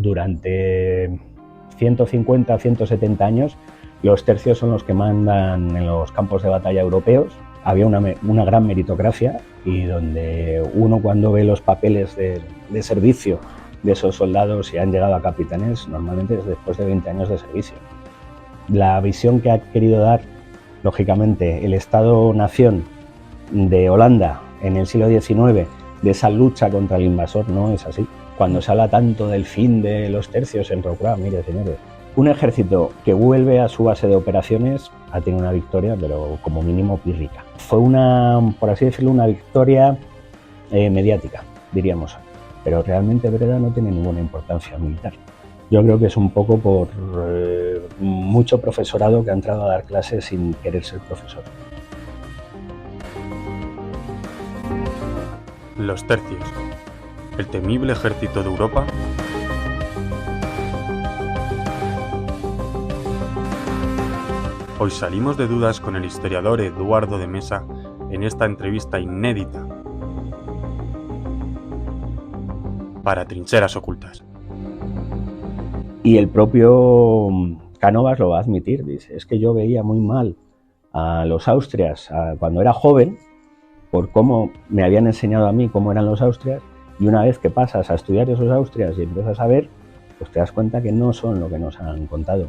durante 150, 170 años, los tercios son los que mandan en los campos de batalla europeos. Había una gran meritocracia y donde uno, cuando ve los papeles de servicio de esos soldados y han llegado a capitanes, normalmente es después de 20 años de servicio. La visión que ha querido dar, lógicamente, el Estado-nación de Holanda en el siglo XIX, de esa lucha contra el invasor, no es así. Cuando se habla tanto del fin de los tercios en Rocroi, mire, señores, un ejército que vuelve a su base de operaciones ha tenido una victoria, pero como mínimo pírrica. Fue una, por así decirlo, una victoria mediática, diríamos, pero realmente Breda no tiene ninguna importancia militar. Yo creo que es un poco por mucho profesorado que ha entrado a dar clases sin querer ser profesor. Los tercios, el temible ejército de Europa. Hoy salimos de dudas con el historiador Eduardo de Mesa en esta entrevista inédita para Trincheras Ocultas. Y el propio Cánovas lo va a admitir, dice, es que yo veía muy mal a los austrias cuando era joven, por cómo me habían enseñado a mí cómo eran los austrias, y una vez que pasas a estudiar esos austrias y empiezas a ver, pues te das cuenta que no son lo que nos han contado.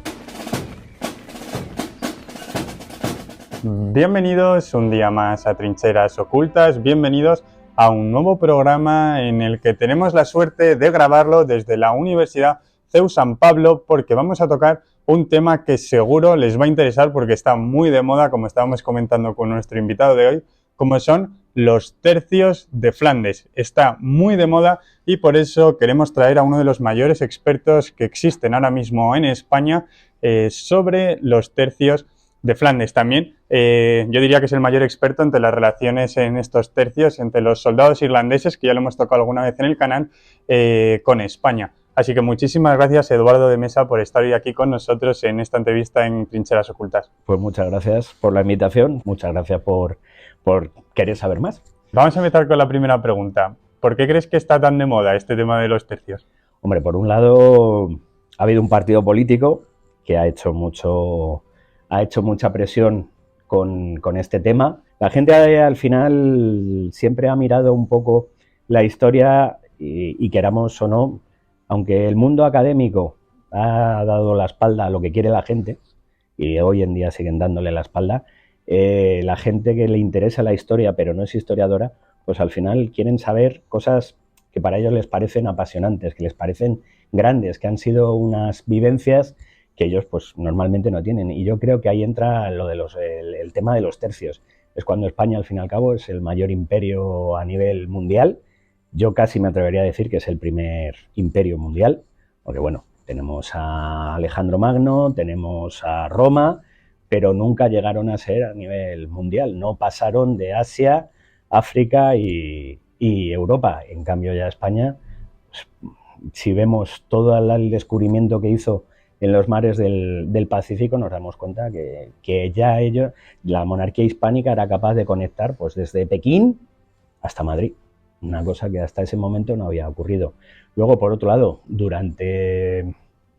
Bienvenidos un día más a Trincheras Ocultas, bienvenidos a un nuevo programa en el que tenemos la suerte de grabarlo desde la Universidad CEU San Pablo, porque vamos a tocar un tema que seguro les va a interesar porque está muy de moda, como estábamos comentando con nuestro invitado de hoy, como son los tercios de Flandes. Está muy de moda y por eso queremos traer a uno de los mayores expertos que existen ahora mismo en España sobre los tercios de Flandes. También yo diría que es el mayor experto entre las relaciones en estos tercios entre los soldados irlandeses, que ya lo hemos tocado alguna vez en el canal, con España. Así que muchísimas gracias, Eduardo de Mesa, por estar hoy aquí con nosotros en esta entrevista en Trincheras Ocultas. Pues muchas gracias por la invitación, muchas gracias por querer saber más. Vamos a empezar con la primera pregunta. ¿Por qué crees que está tan de moda este tema de los tercios? Hombre, por un lado, ha habido un partido político que ha hecho mucha presión con este tema. La gente al final siempre ha mirado un poco la historia y queramos o no, aunque el mundo académico ha dado la espalda a lo que quiere la gente, y hoy en día siguen dándole la espalda, la gente que le interesa la historia pero no es historiadora, pues al final quieren saber cosas que para ellos les parecen apasionantes, que les parecen grandes, que han sido unas vivencias que ellos pues normalmente no tienen. Y yo creo que ahí entra lo de el tema de los tercios. Es cuando España, al fin y al cabo, es el mayor imperio a nivel mundial. Yo casi me atrevería a decir que es el primer imperio mundial, porque bueno, tenemos a Alejandro Magno, tenemos a Roma, pero nunca llegaron a ser a nivel mundial. No pasaron de Asia, África y Europa. En cambio ya España, pues, si vemos todo el descubrimiento que hizo en los mares del Pacífico, nos damos cuenta que ya la monarquía hispánica era capaz de conectar pues desde Pekín hasta Madrid, una cosa que hasta ese momento no había ocurrido. Luego, por otro lado, durante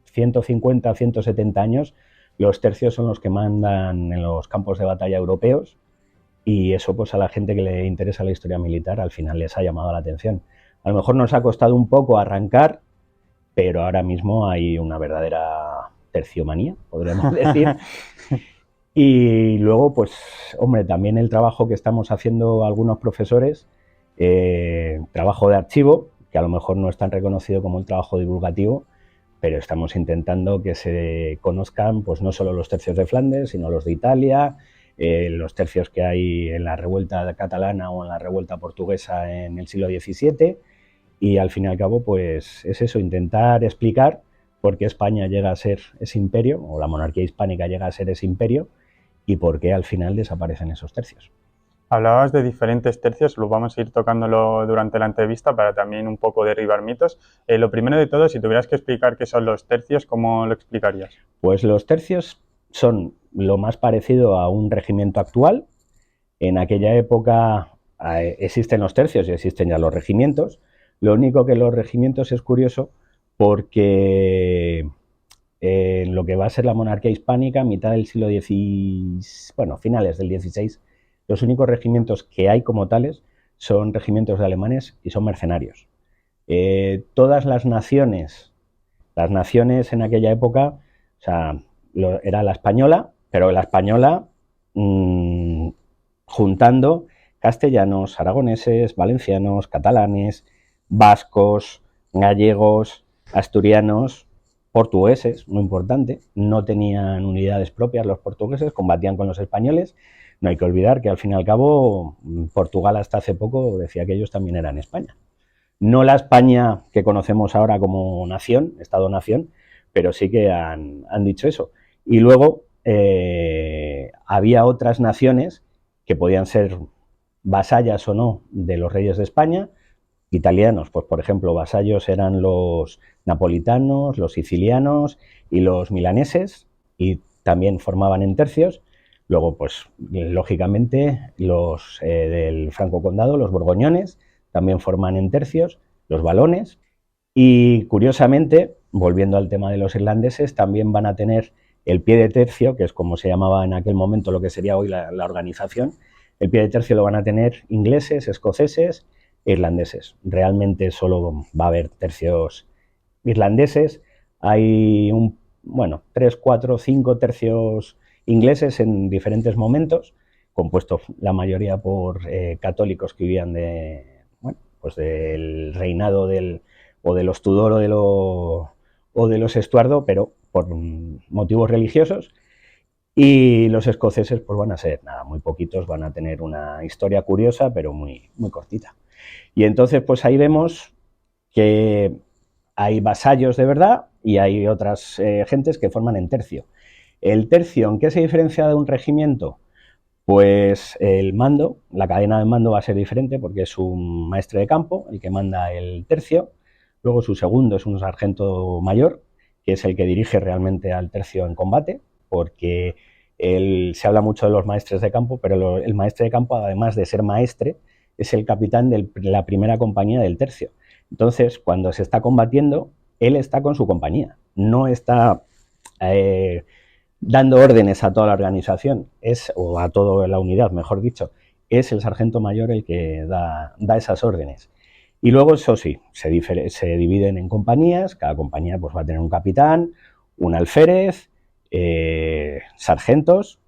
150, 170 años, los tercios son los que mandan en los campos de batalla europeos, y eso pues a la gente que le interesa la historia militar al final les ha llamado la atención. A lo mejor nos ha costado un poco arrancar, pero ahora mismo hay una verdadera terciomanía, podríamos decir. Y luego, pues, hombre, también el trabajo que estamos haciendo algunos profesores, trabajo de archivo, que a lo mejor no es tan reconocido como el trabajo divulgativo, pero estamos intentando que se conozcan pues no solo los tercios de Flandes, sino los de Italia, los tercios que hay en la revuelta catalana o en la revuelta portuguesa en el siglo XVII, y al fin y al cabo pues es eso, intentar explicar por qué España llega a ser ese imperio, o la monarquía hispánica llega a ser ese imperio, y por qué al final desaparecen esos tercios. Hablabas de diferentes tercios, lo vamos a ir tocándolo durante la entrevista para también un poco derribar mitos. Lo primero de todo, si tuvieras que explicar qué son los tercios, ¿cómo lo explicarías? Pues los tercios son lo más parecido a un regimiento actual. En aquella época existen los tercios y existen ya los regimientos. Lo único que los regimientos es curioso porque en lo que va a ser la monarquía hispánica, mitad del siglo XVI, bueno, finales del XVI, los únicos regimientos que hay como tales son regimientos de alemanes y son mercenarios. Todas las naciones en aquella época, o sea, era la española, pero la española juntando castellanos, aragoneses, valencianos, catalanes, vascos, gallegos, asturianos, portugueses, muy importante, no tenían unidades propias los portugueses, combatían con los españoles. No hay que olvidar que al fin y al cabo Portugal hasta hace poco decía que ellos también eran España. No la España que conocemos ahora como nación, Estado-nación, pero sí que han dicho eso. Y luego había otras naciones que podían ser vasallas o no de los reyes de España. Italianos, pues por ejemplo, vasallos eran los napolitanos, los sicilianos y los milaneses, y también formaban en tercios. Luego, pues lógicamente, los del Franco Condado, los borgoñones, también forman en tercios, los valones. Y curiosamente, volviendo al tema de los irlandeses, también van a tener el pie de tercio, que es como se llamaba en aquel momento lo que sería hoy la organización. El pie de tercio lo van a tener ingleses, escoceses e irlandeses. Realmente solo va a haber tercios irlandeses. Hay 3, 4, 5 tercios ingleses en diferentes momentos, compuestos la mayoría por católicos que vivían pues del reinado o de los Tudor o de los Estuardo, pero por motivos religiosos. Y los escoceses pues van a ser muy poquitos, van a tener una historia curiosa, pero muy, muy cortita. Y entonces pues ahí vemos que hay vasallos de verdad y hay otras gentes que forman en tercio. ¿El tercio en qué se diferencia de un regimiento? Pues el mando, la cadena de mando va a ser diferente porque es un maestre de campo el que manda el tercio. Luego su segundo es un sargento mayor, que es el que dirige realmente al tercio en combate, porque se habla mucho de los maestres de campo, pero el maestre de campo, además de ser maestre, es el capitán de la primera compañía del tercio. Entonces, cuando se está combatiendo, él está con su compañía, no está dando órdenes a toda la organización, o a toda la unidad, mejor dicho, es el sargento mayor el que da esas órdenes. Y luego, eso sí, se dividen en compañías, cada compañía pues va a tener un capitán, un alférez, sargentos,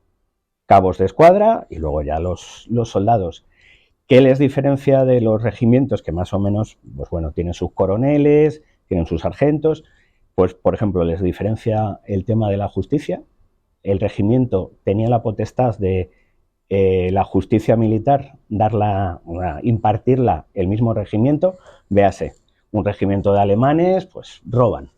cabos de escuadra y luego ya los soldados. ¿Qué les diferencia de los regimientos que más o menos, pues bueno, tienen sus coroneles, tienen sus sargentos? Pues, por ejemplo, les diferencia el tema de la justicia. El regimiento tenía la potestad de la justicia militar, impartirla el mismo regimiento. Véase, un regimiento de alemanes, pues roban.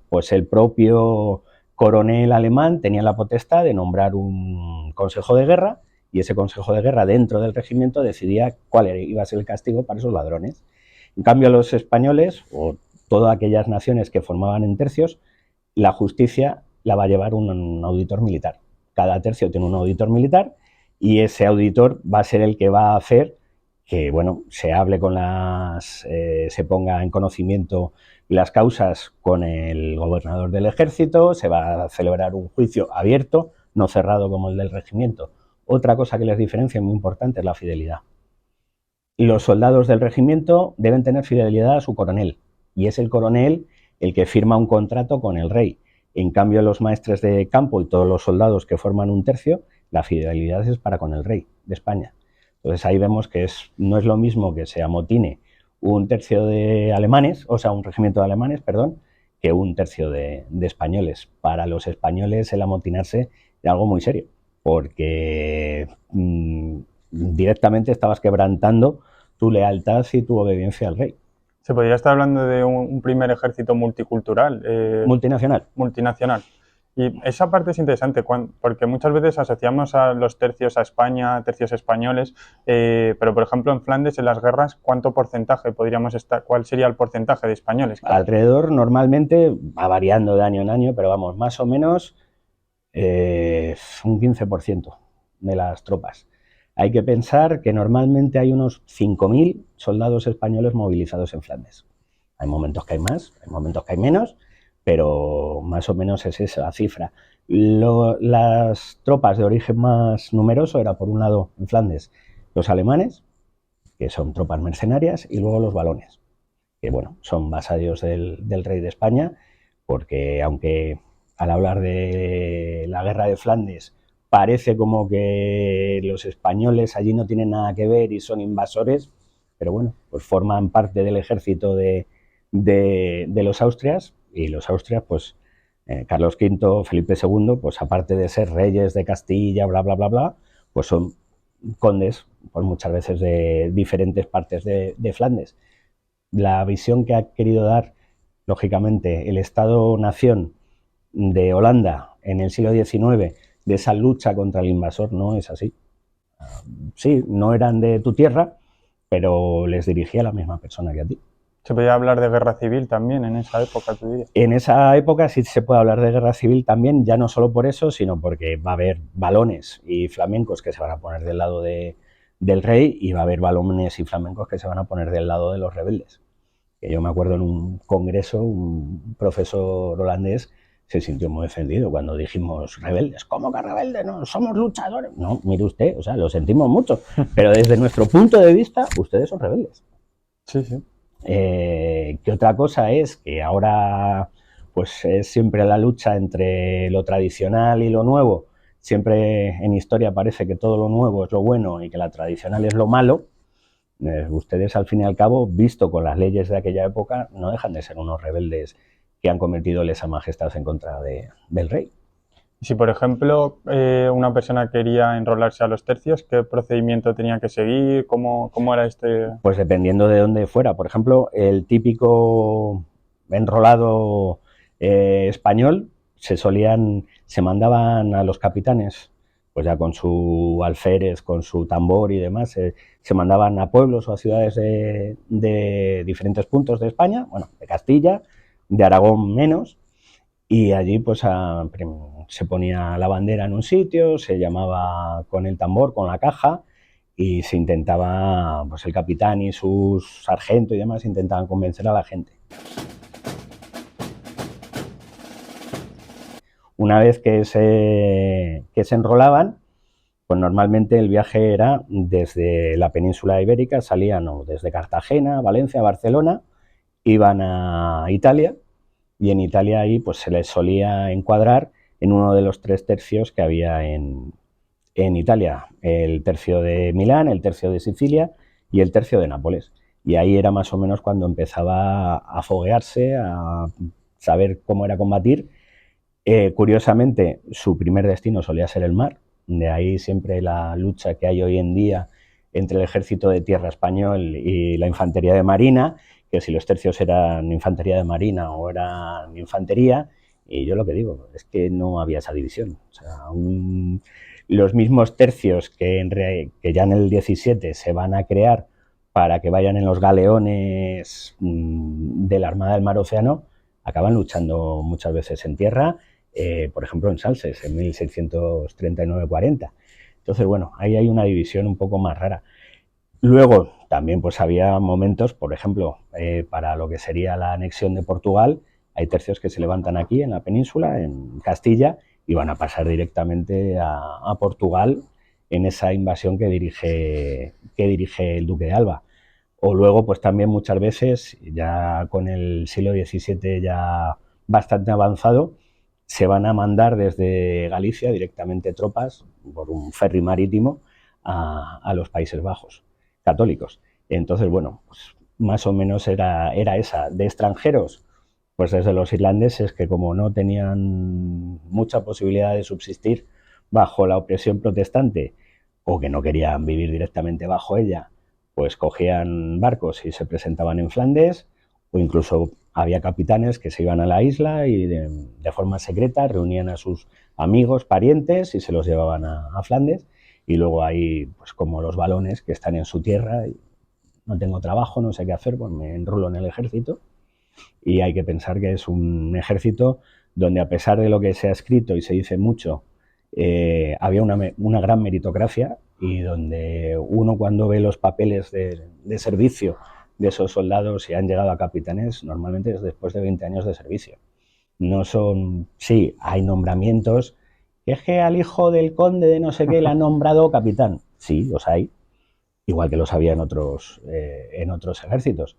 Pues el propio coronel alemán tenía la potestad de nombrar un consejo de guerra y ese consejo de guerra dentro del regimiento decidía cuál iba a ser el castigo para esos ladrones. En cambio, los españoles o todas aquellas naciones que formaban en tercios, la justicia la va a llevar un auditor militar. Cada tercio tiene un auditor militar y ese auditor va a ser el que va a hacer que, bueno, se hable se ponga en conocimiento las causas con el gobernador del ejército, se va a celebrar un juicio abierto, no cerrado como el del regimiento. Otra cosa que les diferencia muy importante es la fidelidad. Los soldados del regimiento deben tener fidelidad a su coronel y es el coronel el que firma un contrato con el rey. En cambio, los maestres de campo y todos los soldados que forman un tercio, la fidelidad es para con el rey de España. Entonces ahí vemos que no es lo mismo que se amotine un tercio de alemanes, o sea, un regimiento de alemanes, perdón, que un tercio de españoles. Para los españoles el amotinarse era algo muy serio, porque directamente estabas quebrantando tu lealtad y tu obediencia al rey. Se podría estar hablando de un primer ejército multicultural. Multinacional. Y esa parte es interesante porque muchas veces asociamos a los tercios a España, tercios españoles, pero por ejemplo en Flandes, en las guerras, ¿cuánto porcentaje podríamos estar? ¿Cuál sería el porcentaje de españoles? Alrededor, normalmente, va variando de año en año, pero vamos, más o menos un 15% de las tropas. Hay que pensar que normalmente hay unos 5.000 soldados españoles movilizados en Flandes. Hay momentos que hay más, hay momentos que hay menos, pero más o menos es esa cifra. Las tropas de origen más numeroso era, por un lado, en Flandes, los alemanes, que son tropas mercenarias, y luego los valones, que bueno, son vasallos del rey de España, porque aunque al hablar de la guerra de Flandes parece como que los españoles allí no tienen nada que ver y son invasores, pero bueno, pues forman parte del ejército de los Austrias, y los Austrias, pues Carlos V, Felipe II, pues aparte de ser reyes de Castilla, bla, bla, bla, bla, pues son condes, pues muchas veces de diferentes partes de Flandes. La visión que ha querido dar, lógicamente, el Estado-nación de Holanda en el siglo XIX, de esa lucha contra el invasor, no es así. Sí, no eran de tu tierra, pero les dirigía la misma persona que a ti. Se podía hablar de guerra civil también en esa época, tú dirías. En esa época sí se puede hablar de guerra civil también, ya no solo por eso, sino porque va a haber valones y flamencos que se van a poner del lado del rey, y va a haber valones y flamencos que se van a poner del lado de los rebeldes. Que yo me acuerdo en un congreso, un profesor holandés se sintió muy ofendido cuando dijimos rebeldes. ¿Cómo que rebeldes? No, somos luchadores. No, mire usted, o sea, lo sentimos mucho, pero desde nuestro punto de vista, ustedes son rebeldes. Sí, sí. ¿Qué otra cosa es? Que ahora pues es siempre la lucha entre lo tradicional y lo nuevo. Siempre en historia parece que todo lo nuevo es lo bueno y que la tradicional es lo malo. Ustedes, al fin y al cabo, visto con las leyes de aquella época, no dejan de ser unos rebeldes que han cometido lesa majestad en contra del rey. Si, por ejemplo, una persona quería enrolarse a los tercios, ¿qué procedimiento tenía que seguir? ¿Cómo era este? Pues dependiendo de dónde fuera. Por ejemplo, el típico enrolado español, se mandaban a los capitanes, pues ya con su alférez, con su tambor y demás, se mandaban a pueblos o a ciudades de diferentes puntos de España, bueno, de Castilla, de Aragón menos, y allí pues se ponía la bandera en un sitio, se llamaba con el tambor, con la caja, y se intentaba, pues el capitán y sus sargentos y demás intentaban convencer a la gente. Una vez que se enrolaban, pues normalmente el viaje era desde la península ibérica, salían desde Cartagena, Valencia, Barcelona, iban a Italia, y en Italia ahí pues se les solía encuadrar en uno de los 3 tercios que había en Italia, el tercio de Milán, el tercio de Sicilia y el tercio de Nápoles. Y ahí era más o menos cuando empezaba a foguearse, a saber cómo era combatir. Curiosamente, su primer destino solía ser el mar, de ahí siempre la lucha que hay hoy en día entre el ejército de tierra español y la infantería de marina, que si los tercios eran infantería de marina o eran infantería, y yo lo que digo es que no había esa división. O sea, los mismos tercios que ya en el 17 se van a crear para que vayan en los galeones de la Armada del Mar Océano, acaban luchando muchas veces en tierra, por ejemplo en Salses, en 1639-40. Entonces, bueno, ahí hay una división un poco más rara. Luego, también pues había momentos, por ejemplo, para lo que sería la anexión de Portugal, hay tercios que se levantan aquí en la península, en Castilla, y van a pasar directamente a Portugal en esa invasión que dirige el duque de Alba. O luego, pues también muchas veces, ya con el siglo XVII ya bastante avanzado, se van a mandar desde Galicia directamente tropas por un ferry marítimo a los Países Bajos, católicos. Entonces, bueno, pues más o menos era esa. De extranjeros, pues desde los irlandeses, que como no tenían mucha posibilidad de subsistir bajo la opresión protestante, o que no querían vivir directamente bajo ella, pues cogían barcos y se presentaban en Flandes, o incluso había capitanes que se iban a la isla y de forma secreta reunían a sus amigos, parientes, y se los llevaban a Flandes. Y luego hay, pues como los valones que están en su tierra, y no tengo trabajo, no sé qué hacer, pues me enrolo en el ejército. Y hay que pensar que es un ejército donde, a pesar de lo que se ha escrito y se dice mucho, había una gran meritocracia, y donde uno, cuando ve los papeles de servicio de esos soldados, si han llegado a capitanes, normalmente es después de 20 años de servicio. No son, sí, hay nombramientos, que es que al hijo del conde de no sé qué le han nombrado capitán. Sí, los hay, igual que los había en otros ejércitos.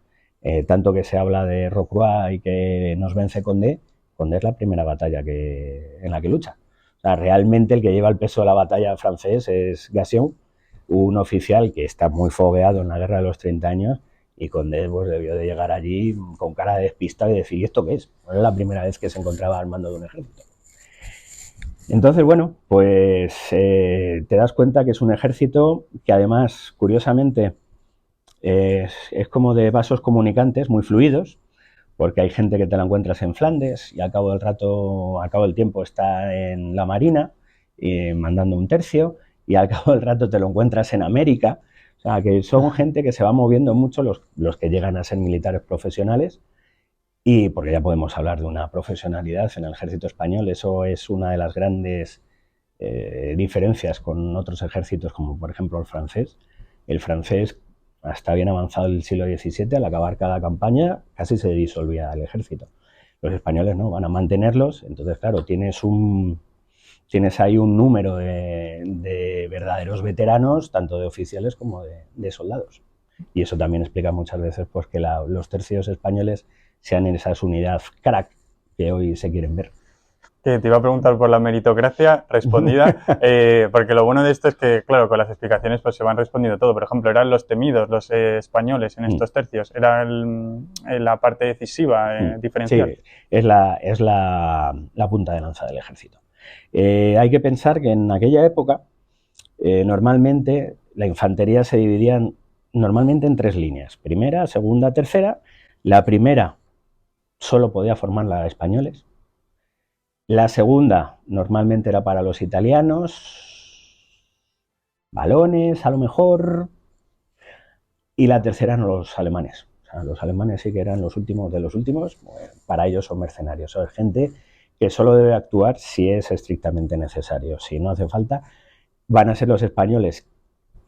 Tanto que se habla de Rocroi y que nos vence Condé, Condé es la primera batalla en la que lucha. O sea, realmente el que lleva el peso de la batalla francés es Gassion, un oficial que está muy fogueado en la guerra de los 30 años, y Condé pues, debió de llegar allí con cara de despistado y decir, ¿y esto qué es? No es la primera vez que se encontraba al mando de un ejército. Entonces, bueno, pues te das cuenta que es un ejército que además, curiosamente, es como de vasos comunicantes muy fluidos, porque hay gente que te la encuentras en Flandes y al cabo del tiempo está en la Marina mandando un tercio, y al cabo del rato te lo encuentras en América. O sea, que son gente que se va moviendo mucho los que llegan a ser militares profesionales, y porque ya podemos hablar de una profesionalidad en el ejército español. Eso es una de las grandes diferencias con otros ejércitos, como por ejemplo el francés. El francés, hasta bien avanzado el siglo XVII, al acabar cada campaña, casi se disolvía el ejército. Los españoles no, van a mantenerlos. Entonces, claro, tienes ahí un número de verdaderos veteranos, tanto de oficiales como de soldados. Y eso también explica muchas veces pues, que los tercios españoles sean en esas unidades crack que hoy se quieren ver. Que te iba a preguntar por la meritocracia respondida, porque lo bueno de esto es que, claro, con las explicaciones pues se van respondiendo todo. Por ejemplo, eran los temidos, los españoles en estos tercios, era la parte decisiva, diferencial. Sí, es la punta de lanza del ejército. Hay que pensar que en aquella época, normalmente, la infantería se dividía normalmente en 3 líneas: primera, segunda, tercera. La primera solo podía formarla españoles. La segunda normalmente era para los italianos, balones a lo mejor, y la tercera eran los alemanes. O sea, los alemanes sí que eran los últimos de los últimos. Para ellos son mercenarios, son gente que solo debe actuar si es estrictamente necesario. Si no hace falta, van a ser los españoles.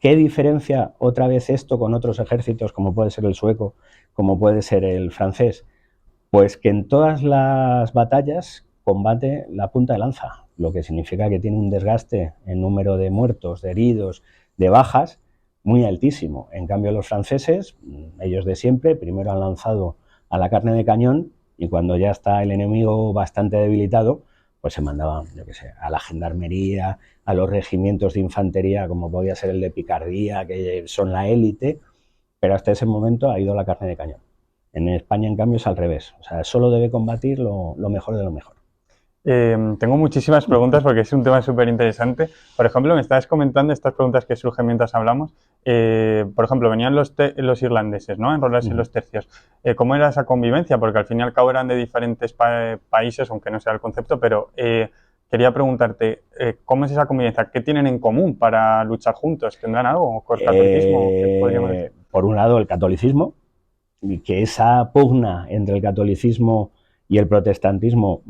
¿Qué diferencia otra vez esto con otros ejércitos, como puede ser el sueco, como puede ser el francés? Pues que en todas las batallas combate la punta de lanza, lo que significa que tiene un desgaste en número de muertos, de heridos, de bajas, muy altísimo. En cambio, los franceses, ellos de siempre, primero han lanzado a la carne de cañón, y cuando ya está el enemigo bastante debilitado, pues se mandaban, yo qué sé, a la gendarmería, a los regimientos de infantería, como podía ser el de Picardía, que son la élite, pero hasta ese momento ha ido la carne de cañón. En España, en cambio, es al revés. O sea, solo debe combatir lo mejor de lo mejor. Tengo muchísimas preguntas porque es un tema súper interesante. Por ejemplo, me estabas comentando estas preguntas que surgen mientras hablamos. Por ejemplo, venían los irlandeses, ¿no?, a enrolarse en los tercios. ¿Cómo era esa convivencia? Porque al fin y al cabo eran de diferentes países, aunque no sea el concepto, pero quería preguntarte, ¿cómo es esa convivencia? ¿Qué tienen en común para luchar juntos? ¿Tendrán algo? ¿Con el catolicismo? ¿Qué podríamos decir? Por un lado, el catolicismo, y que esa pugna entre el catolicismo y el protestantismo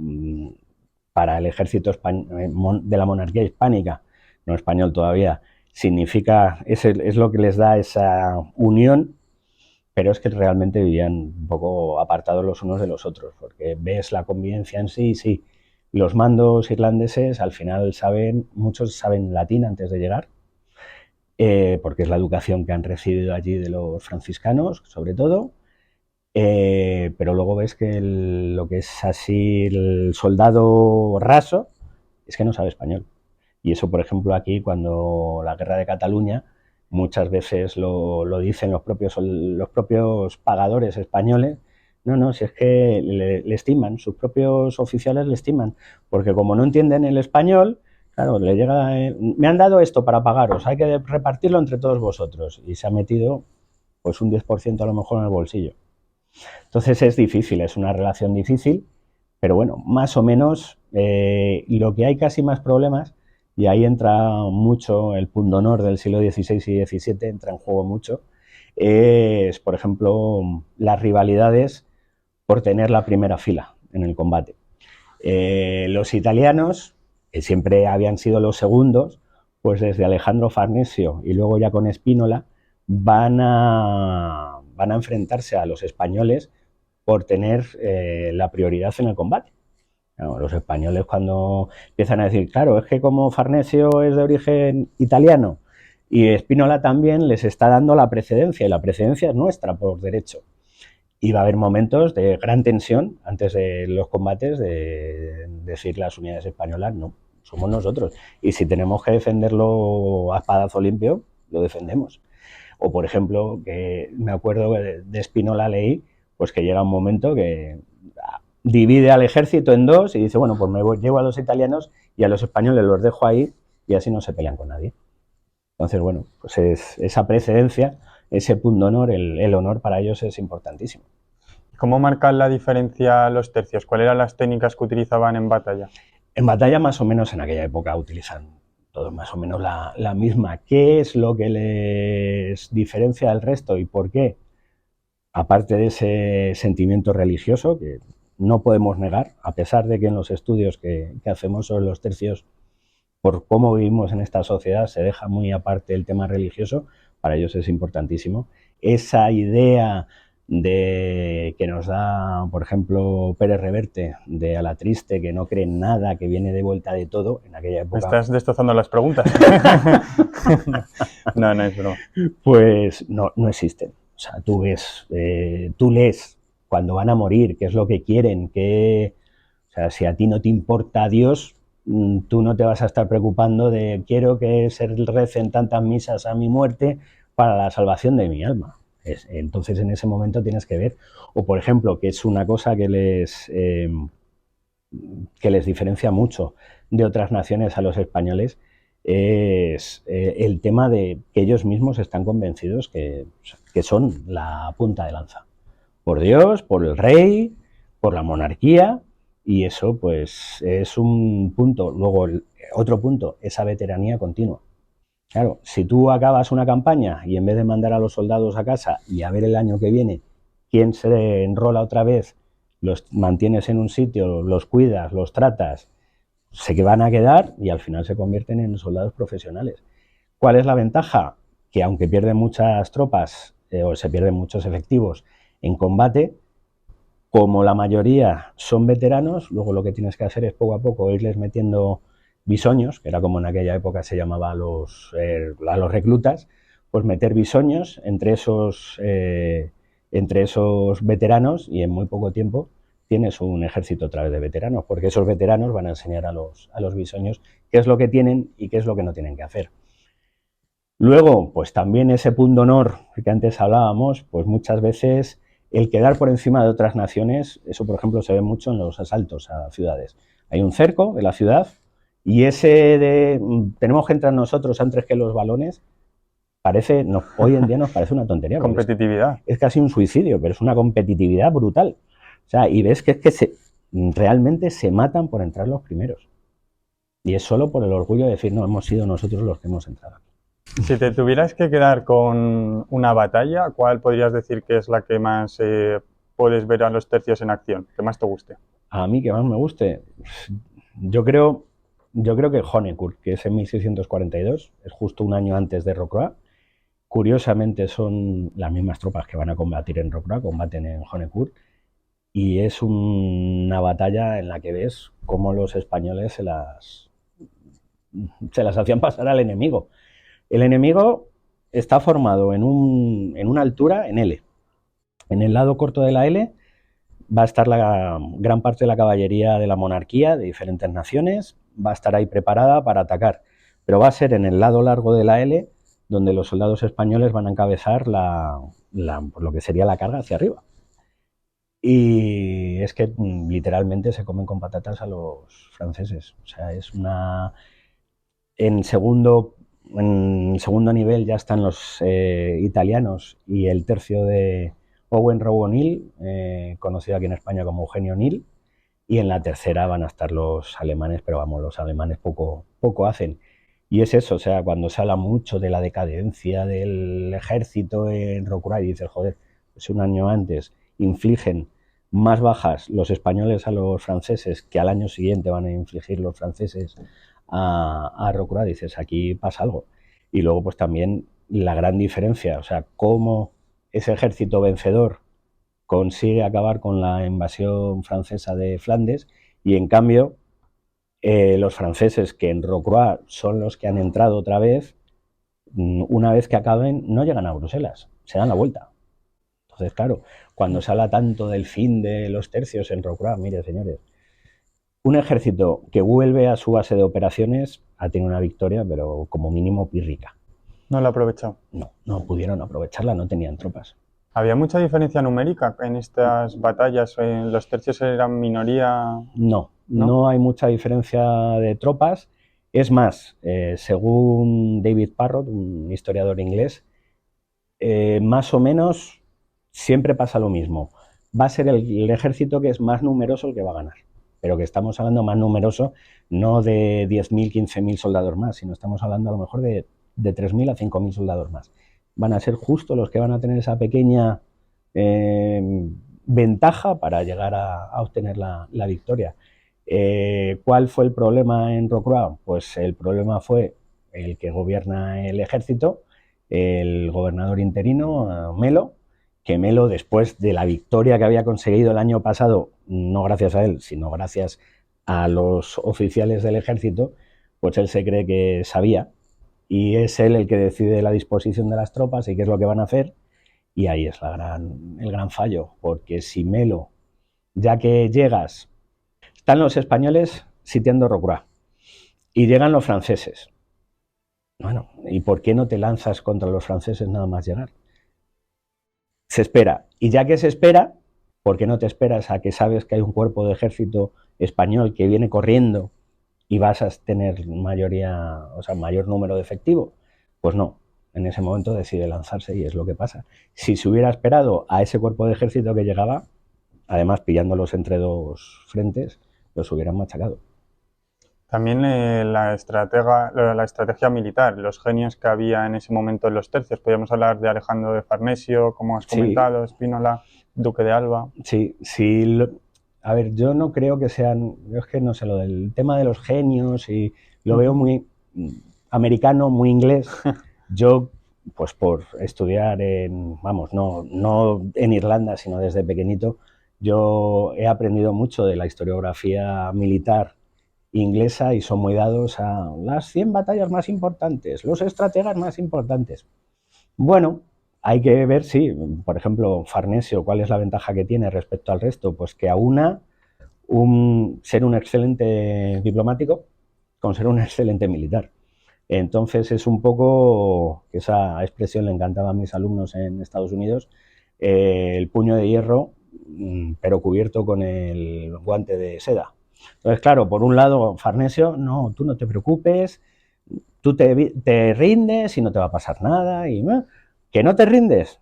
para el ejército de la monarquía hispánica, no español todavía, es lo que les da esa unión, pero es que realmente vivían un poco apartados los unos de los otros, porque ves la convivencia en sí, sí. Los mandos irlandeses al final muchos saben latín antes de llegar, porque es la educación que han recibido allí de los franciscanos, sobre todo. Pero luego ves que lo que es así el soldado raso es que no sabe español. Y eso, por ejemplo, aquí, cuando la guerra de Cataluña, muchas veces lo dicen los propios pagadores españoles. No, si es que le estiman, sus propios oficiales le estiman, porque como no entienden el español, claro, le llega, me han dado esto para pagaros, hay que repartirlo entre todos vosotros, y se ha metido pues un 10% a lo mejor en el bolsillo. Entonces es difícil, es una relación difícil, pero bueno, más o menos lo que hay casi más problemas, y ahí entra mucho el pundonor del siglo XVI y XVII, entra en juego mucho, es, por ejemplo, las rivalidades por tener la primera fila en el combate. Los italianos, que siempre habían sido los segundos, pues desde Alejandro Farnesio y luego ya con Spínola, van van a enfrentarse a los españoles por tener la prioridad en el combate. Claro, los españoles cuando empiezan a decir, claro, es que como Farnesio es de origen italiano y Spínola también, les está dando la precedencia, y la precedencia es nuestra por derecho. Y va a haber momentos de gran tensión antes de los combates de decir las unidades españolas, no, somos nosotros. Y si tenemos que defenderlo a espadazo limpio, lo defendemos. O, por ejemplo, que me acuerdo de Spínola leí, pues que llega un momento que divide al ejército en dos y dice, bueno, pues llevo a los italianos y a los españoles los dejo ahí y así no se pelean con nadie. Entonces, bueno, pues esa precedencia, ese punto de honor, el honor para ellos es importantísimo. ¿Cómo marcan la diferencia los tercios? ¿Cuáles eran las técnicas que utilizaban en batalla? En batalla más o menos en aquella época utilizan todos más o menos la misma. ¿Qué es lo que les diferencia del resto y por qué? Aparte de ese sentimiento religioso que no podemos negar, a pesar de que en los estudios que hacemos sobre los tercios, por cómo vivimos en esta sociedad, se deja muy aparte el tema religioso, para ellos es importantísimo. Esa idea de que nos da, por ejemplo, Pérez Reverte, de a la triste, que no cree en nada, que viene de vuelta de todo, en aquella época... ¿Me estás destrozando las preguntas? No, no es broma. Pues no existen. O sea, tú lees cuando van a morir, qué es lo que quieren, o sea, si a ti no te importa Dios, tú no te vas a estar preocupando de quiero que se recen tantas misas a mi muerte para la salvación de mi alma. Entonces en ese momento tienes que ver, o por ejemplo, que es una cosa que les diferencia mucho de otras naciones a los españoles, es el tema de que ellos mismos están convencidos que son la punta de lanza. Por Dios, por el rey, por la monarquía, y eso pues es un punto. Luego otro punto, esa veteranía continua. Claro, si tú acabas una campaña y en vez de mandar a los soldados a casa y a ver el año que viene quién se enrola otra vez, los mantienes en un sitio, los cuidas, los tratas, sé que van a quedar y al final se convierten en soldados profesionales. ¿Cuál es la ventaja? Que aunque pierden muchas tropas o se pierden muchos efectivos en combate, como la mayoría son veteranos, luego lo que tienes que hacer es poco a poco irles metiendo bisoños, que era como en aquella época se llamaba a los reclutas, pues meter bisoños entre esos veteranos y en muy poco tiempo tienes un ejército otra vez de veteranos, porque esos veteranos van a enseñar a los bisoños qué es lo que tienen y qué es lo que no tienen que hacer. Luego, pues también ese punto honor que antes hablábamos, pues muchas veces el quedar por encima de otras naciones, eso por ejemplo se ve mucho en los asaltos a ciudades. Hay un cerco de la ciudad y ese de tenemos que entrar nosotros antes que los balones, hoy en día nos parece una tontería. Competitividad. Es casi un suicidio, pero es una competitividad brutal. O sea, y ves que es que realmente se matan por entrar los primeros. Y es solo por el orgullo de decir, no, hemos sido nosotros los que hemos entrado. Si te tuvieras que quedar con una batalla, ¿cuál podrías decir que es la que más puedes ver a los tercios en acción, que más te guste? A mí que más me guste, yo creo que Honecourt, que es en 1642, es justo un año antes de Rocroi. Curiosamente son las mismas tropas que van a combatir en Rocroi, combaten en Honecourt, y es una batalla en la que ves cómo los españoles se las hacían pasar al enemigo. El enemigo está formado en una altura en L. En el lado corto de la L va a estar la gran parte de la caballería de la monarquía de diferentes naciones, va a estar ahí preparada para atacar, pero va a ser en el lado largo de la L donde los soldados españoles van a encabezar lo que sería la carga hacia arriba. Y es que literalmente se comen con patatas a los franceses. O sea, es una... En segundo nivel ya están los italianos y el tercio de Owen Roe O'Neill, conocido aquí en España como Eugenio O'Neill, y en la tercera van a estar los alemanes, pero vamos, los alemanes poco hacen. Y es eso, o sea, cuando se habla mucho de la decadencia del ejército en Rocroi, dices, joder, pues un año antes infligen más bajas los españoles a los franceses que al año siguiente van a infligir los franceses a Rocroi, dices, aquí pasa algo. Y luego pues también la gran diferencia, o sea, cómo ese ejército vencedor consigue acabar con la invasión francesa de Flandes y en cambio los franceses que en Rocroi son los que han entrado otra vez, una vez que acaben no llegan a Bruselas, se dan la vuelta. Entonces, claro, cuando se habla tanto del fin de los tercios en Rocroi, mire señores, un ejército que vuelve a su base de operaciones ha tenido una victoria, pero como mínimo pírrica. No lo he aprovechado. No pudieron aprovecharla, no tenían tropas. ¿Había mucha diferencia numérica en estas batallas? ¿Los tercios eran minoría? No hay mucha diferencia de tropas. Es más, según David Parrott, un historiador inglés, más o menos siempre pasa lo mismo. Va a ser el ejército que es más numeroso el que va a ganar. Pero que estamos hablando más numeroso, no de 10.000, 15.000 soldados más, sino estamos hablando a lo mejor de 3.000 a 5.000 soldados más. Van a ser justo los que van a tener esa pequeña ventaja para llegar a obtener la victoria. ¿Cuál fue el problema en Rocroi? Pues el problema fue el que gobierna el ejército, el gobernador interino, Melo, que Melo, después de la victoria que había conseguido el año pasado, no gracias a él, sino gracias a los oficiales del ejército, pues él se cree que sabía y es él el que decide la disposición de las tropas y qué es lo que van a hacer, y ahí es el gran fallo, porque si Melo, ya que llegas, están los españoles sitiando Rocroi y llegan los franceses. Bueno, ¿y por qué no te lanzas contra los franceses nada más llegar? Se espera, y ya que se espera, ¿por qué no te esperas a que sabes que hay un cuerpo de ejército español que viene corriendo y vas a tener mayor número de efectivo? Pues no, en ese momento decide lanzarse y es lo que pasa. Si se hubiera esperado a ese cuerpo de ejército que llegaba, además pillándolos entre dos frentes, los hubieran machacado. También la estrategia militar, los genios que había en ese momento en los tercios. Podríamos hablar de Alejandro de Farnesio, como has comentado, Spínola, Duque de Alba. Sí. A ver, yo no creo que sean, yo es que no sé, lo del tema de los genios y lo veo muy americano, muy inglés. Yo, pues por estudiar no en Irlanda, sino desde pequeñito, yo he aprendido mucho de la historiografía militar inglesa y son muy dados a las 100 batallas más importantes, los estrategas más importantes. Bueno, hay que ver, sí, por ejemplo, Farnesio, ¿cuál es la ventaja que tiene respecto al resto? Pues que aúna ser un excelente diplomático con ser un excelente militar. Entonces es un poco, esa expresión le encantaba a mis alumnos en Estados Unidos, el puño de hierro, pero cubierto con el guante de seda. Entonces, claro, por un lado, Farnesio, no, tú no te preocupes, tú te rindes y no te va a pasar nada, y que no te rindes,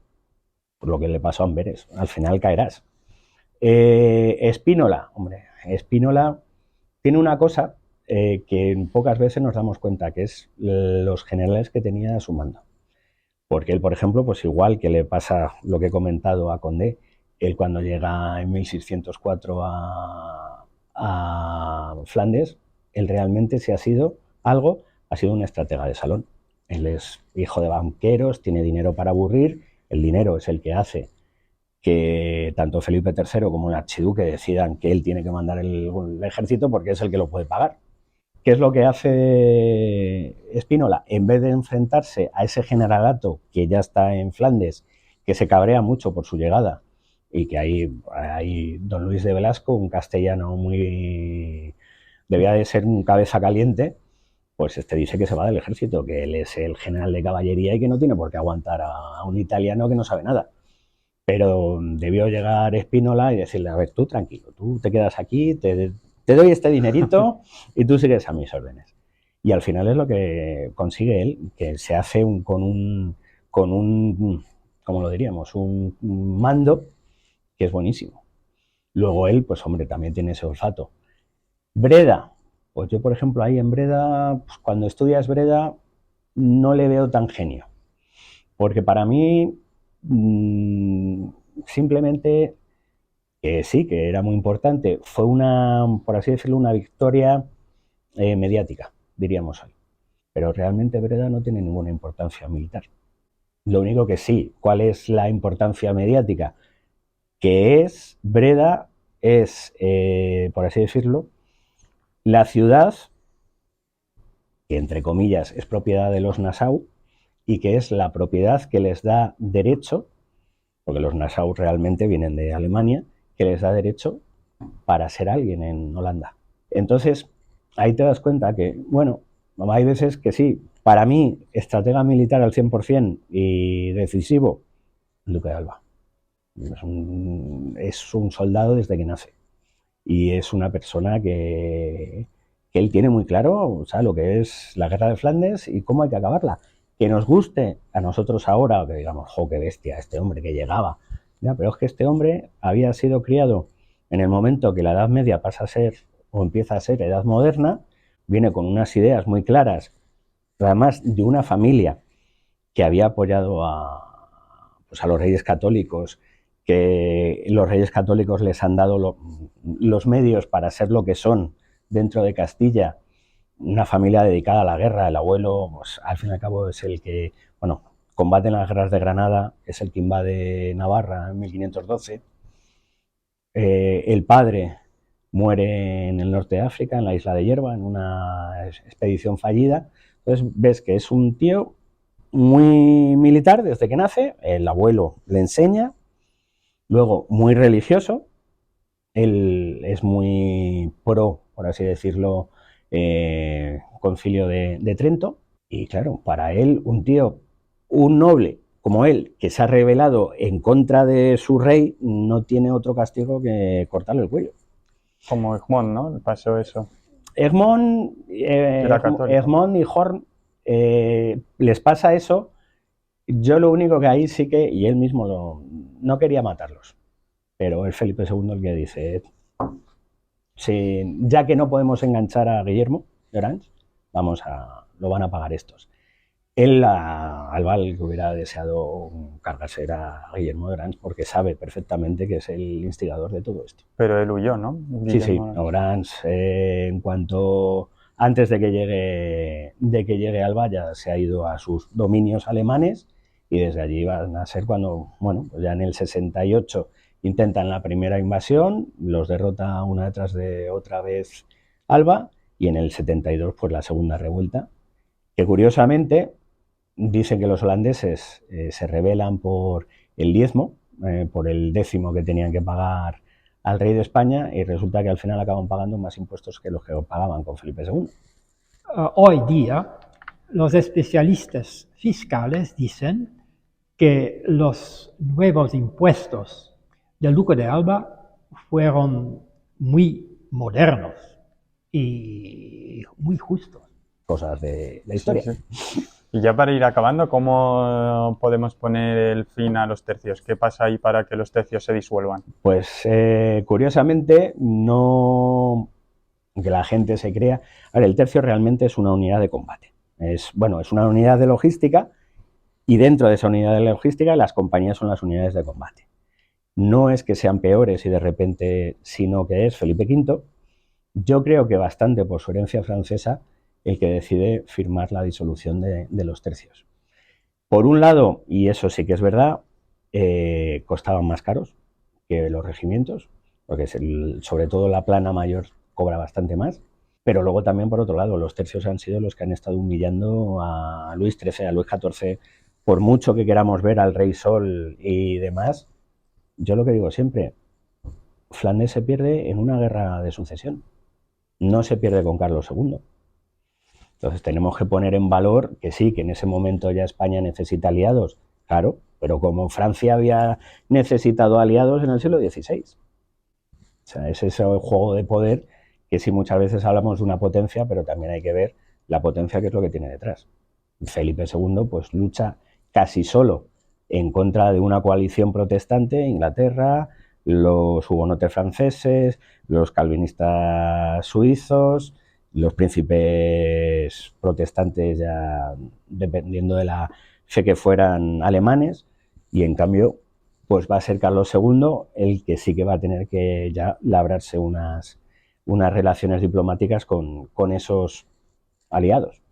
por lo que le pasó a Amberes, al final caerás. Spínola, hombre, Spínola tiene una cosa que pocas veces nos damos cuenta, que es los generales que tenía a su mando. Porque él, por ejemplo, pues igual que le pasa lo que he comentado a Condé, él cuando llega en 1604 a Flandes, él realmente si ha sido algo, ha sido un estratega de salón. Él es hijo de banqueros, tiene dinero para aburrir, el dinero es el que hace que tanto Felipe III como el archiduque decidan que él tiene que mandar el ejército porque es el que lo puede pagar. ¿Qué es lo que hace Spínola? En vez de enfrentarse a ese generalato que ya está en Flandes, que se cabrea mucho por su llegada, y que ahí don Luis de Velasco, un castellano debía de ser un cabeza caliente, pues dice que se va del ejército, que él es el general de caballería y que no tiene por qué aguantar a un italiano que no sabe nada. Pero debió llegar Spínola y decirle, a ver, tú tranquilo, tú te quedas aquí, te doy este dinerito y tú sigues a mis órdenes. Y al final es lo que consigue él, que se hace con un, ¿cómo lo diríamos? Un mando que es buenísimo. Luego él, pues hombre, también tiene ese olfato. Breda, pues yo por ejemplo ahí en Breda, pues cuando estudias Breda no le veo tan genio, porque para mí simplemente sí, que era muy importante, fue por así decirlo, una victoria mediática, diríamos hoy. Pero realmente Breda no tiene ninguna importancia militar. Lo único que sí, ¿cuál es la importancia mediática? Que es, Breda es, por así decirlo, la ciudad que entre comillas es propiedad de los Nassau y que es la propiedad que les da derecho, porque los Nassau realmente vienen de Alemania, que les da derecho para ser alguien en Holanda. Entonces, ahí te das cuenta que, bueno, hay veces que sí, para mí, estratega militar al 100% y decisivo, Duque de Alba. Es un soldado desde que nace. Y es una persona que él tiene muy claro, o sea, lo que es la guerra de Flandes y cómo hay que acabarla. Que nos guste a nosotros ahora, que digamos, jo, qué bestia, este hombre que llegaba. Ya, pero es que este hombre había sido criado en el momento que la Edad Media pasa a ser o empieza a ser Edad Moderna, viene con unas ideas muy claras, además de una familia que había apoyado pues a los reyes católicos, que los reyes católicos les han dado los medios para ser lo que son dentro de Castilla, una familia dedicada a la guerra. El abuelo, pues, al fin y al cabo, es el que, bueno, combate en las guerras de Granada, es el que invade Navarra en 1512. El padre muere en el norte de África, en la isla de Hierba, en una expedición fallida. Entonces ves que es un tío muy militar desde que nace, el abuelo le enseña, luego muy religioso, él es muy pro, por así decirlo, Concilio de Trento, y claro, para él un tío, un noble como él, que se ha rebelado en contra de su rey, no tiene otro castigo que cortarle el cuello. Como Egmont, ¿no? Pasó eso. Egmont, Era católico. Egmont y Horn les pasa eso. Yo lo único que ahí sí que, y él mismo no quería matarlos, pero es Felipe II el que dice, ya que no podemos enganchar a Guillermo de Orange, lo van a pagar estos. Él, Albal, que hubiera deseado cargarse era a Guillermo de Orange porque sabe perfectamente que es el instigador de todo esto. Pero él huyó, ¿no? Sí, sí, Orange, en cuanto antes de que llegue Alba, ya se ha ido a sus dominios alemanes y desde allí van a ser cuando, bueno, pues ya en el 68 intentan la primera invasión, los derrota una detrás de otra vez Alba y en el 72 pues la segunda revuelta, que curiosamente dicen que los holandeses se rebelan por el diezmo, por el décimo que tenían que pagar al rey de España y resulta que al final acaban pagando más impuestos que los que pagaban con Felipe II. Hoy día, los especialistas fiscales dicen que los nuevos impuestos del Duque de Alba fueron muy modernos y muy justos. Cosas de la historia. Sí, sí. Y ya para ir acabando, ¿cómo podemos poner el fin a los tercios? ¿Qué pasa ahí para que los tercios se disuelvan? Pues curiosamente, no que la gente se crea. A ver, el tercio realmente es una unidad de combate. Es una unidad de logística y dentro de esa unidad de logística las compañías son las unidades de combate. No es que sean peores y de repente, sino que es Felipe V. Yo creo que bastante por su herencia francesa el que decide firmar la disolución de los tercios. Por un lado, y eso sí que es verdad, costaban más caros que los regimientos, porque sobre todo la plana mayor cobra bastante más, pero luego también por otro lado, los tercios han sido los que han estado humillando a Luis XIII, a Luis XIV, por mucho que queramos ver al Rey Sol y demás. Yo lo que digo siempre, Flandes se pierde en una guerra de sucesión, no se pierde con Carlos II. Entonces tenemos que poner en valor que sí, que en ese momento ya España necesita aliados, claro, pero como Francia había necesitado aliados en el siglo XVI. O sea, es ese juego de poder que sí muchas veces hablamos de una potencia, pero también hay que ver la potencia que es lo que tiene detrás. Felipe II pues lucha casi solo en contra de una coalición protestante, Inglaterra, los hugonotes franceses, los calvinistas suizos, los príncipes protestantes ya dependiendo de la fe que fueran alemanes, y en cambio pues va a ser Carlos II el que sí que va a tener que ya labrarse unas relaciones diplomáticas con esos aliados.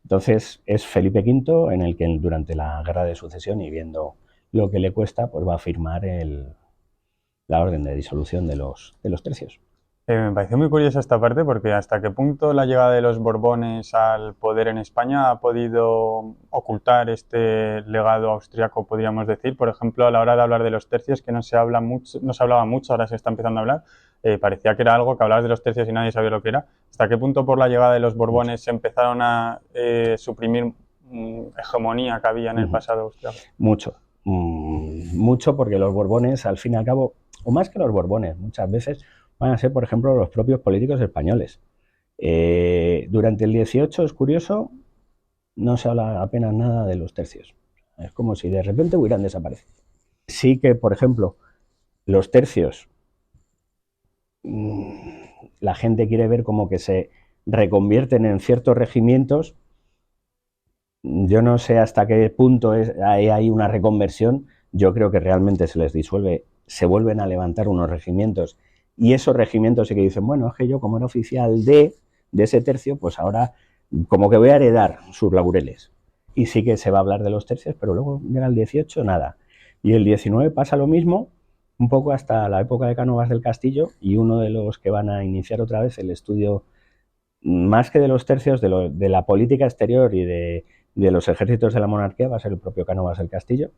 Entonces es Felipe V en el que durante la Guerra de Sucesión y viendo lo que le cuesta, pues va a firmar la orden de disolución de los tercios. Me pareció muy curiosa esta parte porque hasta qué punto la llegada de los Borbones al poder en España ha podido ocultar este legado austriaco, podríamos decir. Por ejemplo, a la hora de hablar de los tercios, que no se hablaba mucho, ahora se está empezando a hablar, parecía que era algo que hablabas de los tercios y nadie sabía lo que era. ¿Hasta qué punto por la llegada de los Borbones se empezaron a suprimir hegemonía que había en el pasado austriaco? Mucho porque los Borbones, al fin y al cabo, o más que los Borbones, muchas veces van a ser, por ejemplo, los propios políticos españoles. Durante el 18, es curioso, no se habla apenas nada de los tercios. Es como si de repente hubieran desaparecido. Sí que, por ejemplo, los tercios, la gente quiere ver como que se reconvierten en ciertos regimientos. Yo no sé hasta qué punto hay una reconversión. Yo creo que realmente se les disuelve, se vuelven a levantar unos regimientos y esos regimientos sí que dicen, bueno, es que yo como era oficial de ese tercio, pues ahora como que voy a heredar sus laureles. Y sí que se va a hablar de los tercios, pero luego llega el 18, nada. Y el 19 pasa lo mismo, un poco hasta la época de Cánovas del Castillo, y uno de los que van a iniciar otra vez el estudio, más que de los tercios, de la política exterior y de los ejércitos de la monarquía, va a ser el propio Cánovas del Castillo.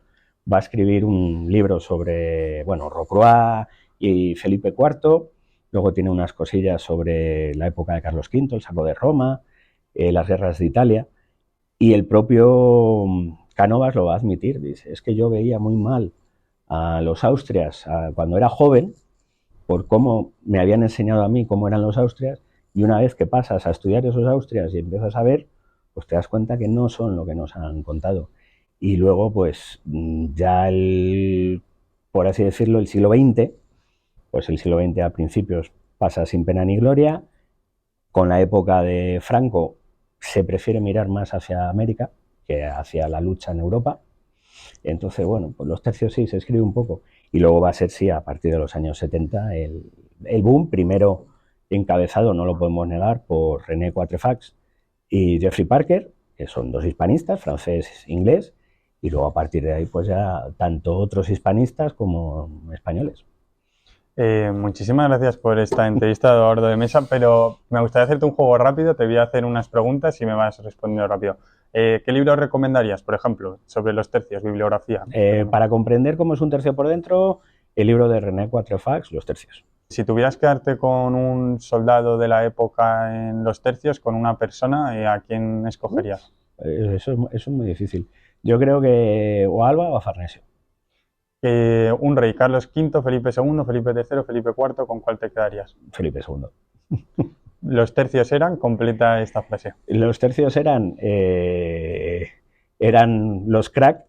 Va a escribir un libro sobre, bueno, Rocroi y Felipe IV, luego tiene unas cosillas sobre la época de Carlos V, el saco de Roma, las guerras de Italia, y el propio Cánovas lo va a admitir, dice, es que yo veía muy mal a los Austrias cuando era joven, por cómo me habían enseñado a mí cómo eran los Austrias, y una vez que pasas a estudiar esos Austrias y empiezas a ver, pues te das cuenta que no son lo que nos han contado. Y luego, pues ya por así decirlo, el siglo XX, pues el siglo XX a principios pasa sin pena ni gloria. Con la época de Franco se prefiere mirar más hacia América que hacia la lucha en Europa. Entonces, bueno, pues los tercios sí se escribe un poco. Y luego va a ser, sí, a partir de los años 70, el boom, primero encabezado, no lo podemos negar, por René Quatrefages y Jeffrey Parker, que son dos hispanistas, francés e inglés, y luego a partir de ahí, pues ya tanto otros hispanistas como españoles. Muchísimas gracias por esta entrevista, Eduardo de Mesa, pero me gustaría hacerte un juego rápido, te voy a hacer unas preguntas y me vas respondiendo rápido. ¿Qué libro recomendarías, por ejemplo, sobre los tercios, bibliografía? Para comprender cómo es un tercio por dentro, el libro de René Quatrefages, Los tercios. Si tuvieras que quedarte con un soldado de la época en los tercios, con una persona, ¿a quién escogerías? Eso es muy difícil. Yo creo que o Alba o a Farnesio. Un rey, Carlos V, Felipe II, Felipe III, Felipe IV, ¿con cuál te quedarías? Felipe II. Los tercios eran, completa esta frase. Los tercios eran los crack,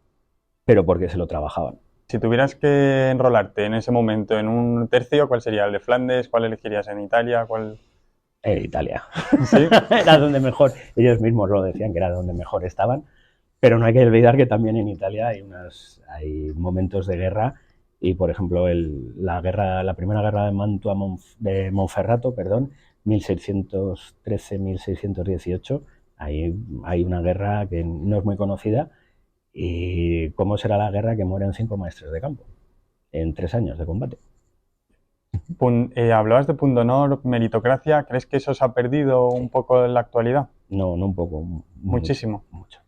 pero porque se lo trabajaban. Si tuvieras que enrolarte en ese momento en un tercio, ¿cuál sería? ¿El de Flandes? ¿Cuál elegirías en Italia? ¿Cuál? Italia. ¿Sí? Era donde mejor, ellos mismos lo decían, que era donde mejor estaban, pero no hay que olvidar que también en Italia hay momentos de guerra y, por ejemplo, la primera guerra de Mantua de Monferrato, 1613-1618, hay una guerra que no es muy conocida. ¿Y cómo será la guerra que mueren 5 maestres de campo en 3 años de combate? Hablabas de punto honor, meritocracia. ¿Crees que eso se ha perdido un poco en la actualidad? No, no un poco. Muchísimo. Mucho.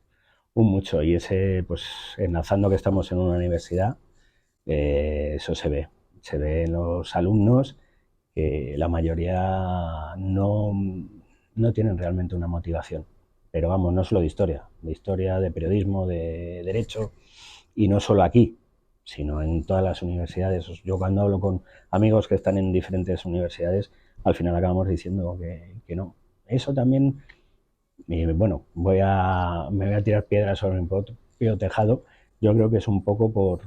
Y pues enlazando que estamos en una universidad, eso se ve. Se ve en los alumnos que la mayoría no tienen realmente una motivación. Pero vamos, no solo de historia, de periodismo, de derecho, y no solo aquí, sino en todas las universidades. Yo cuando hablo con amigos que están en diferentes universidades, al final acabamos diciendo que no. Eso también, bueno, me voy a tirar piedras sobre mi propio tejado. Yo creo que es un poco por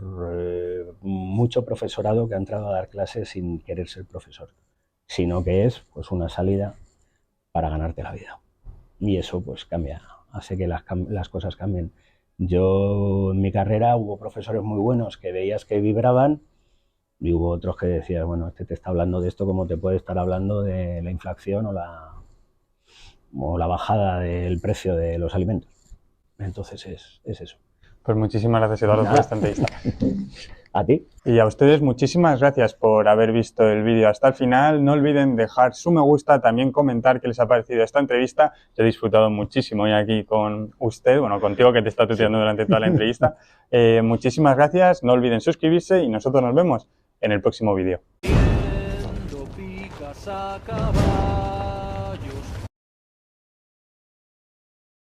mucho profesorado que ha entrado a dar clases sin querer ser profesor, sino que es pues una salida para ganarte la vida. Y eso pues cambia, hace que las cosas cambien. Yo en mi carrera hubo profesores muy buenos que veías que vibraban y hubo otros que decías, bueno, este te está hablando de esto como te puede estar hablando de la inflación o la bajada del precio de los alimentos. Entonces es eso. Pues muchísimas gracias, Eduardo, por Nada. esta entrevista. A ti. Y a ustedes muchísimas gracias por haber visto el vídeo hasta el final. No olviden dejar su me gusta, también comentar qué les ha parecido esta entrevista. Yo he disfrutado muchísimo hoy aquí con usted, bueno, contigo que te está tuteando durante toda la entrevista. Muchísimas gracias, no olviden suscribirse y nosotros nos vemos en el próximo vídeo. Picas a caballos,